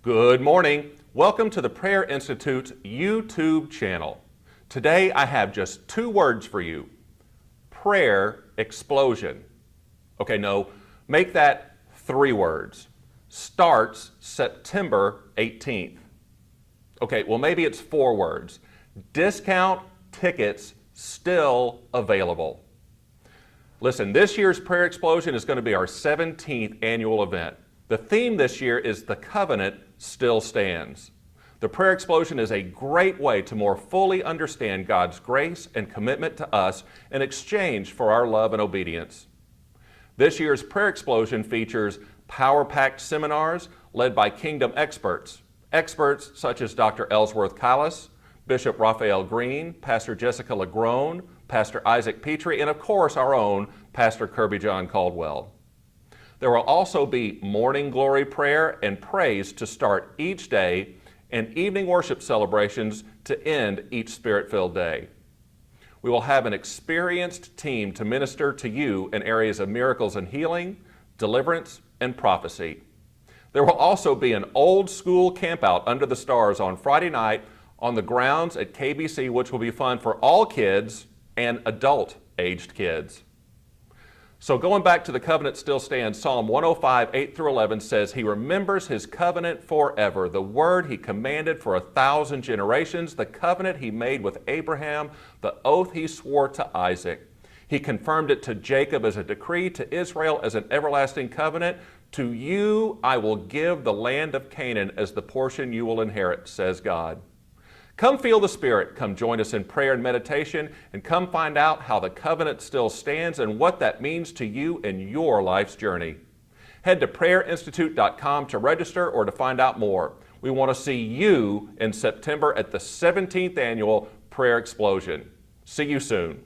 Good morning. Welcome to the Prayer Institute's YouTube channel. Today I have just two words for you. Prayer explosion. Okay, no, make that three words. Starts September 18th. Okay, well maybe it's four words. Discount tickets still available. Listen, this year's Prayer Explosion is going to be our 17th annual event. The theme this year is The Covenant Still Stands. The Prayer Explosion is a great way to more fully understand God's grace and commitment to us in exchange for our love and obedience. This year's Prayer Explosion features power-packed seminars led by kingdom experts. Experts such as Dr. Ellsworth Kalas, Bishop Raphael Green, Pastor Jessica Lagrone, Pastor Isaac Petrie, and of course our own Pastor Kirby John Caldwell. There will also be morning glory prayer and praise to start each day and evening worship celebrations to end each Spirit-filled day. We will have an experienced team to minister to you in areas of miracles and healing, deliverance, and prophecy. There will also be an old school campout under the stars on Friday night on the grounds at KBC, which will be fun for all kids and adult-aged kids. So going back to The Covenant Still Stands, Psalm 105, 8 through 11 says, He remembers His covenant forever, the word He commanded for 1,000 generations, the covenant He made with Abraham, the oath He swore to Isaac. He confirmed it to Jacob as a decree, to Israel as an everlasting covenant. To you I will give the land of Canaan as the portion you will inherit, says God. Come feel the Spirit, come join us in prayer and meditation, and come find out how the covenant still stands and what that means to you in your life's journey. Head to prayerinstitute.com to register or to find out more. We want to see you in September at the 17th annual Prayer Explosion. See you soon.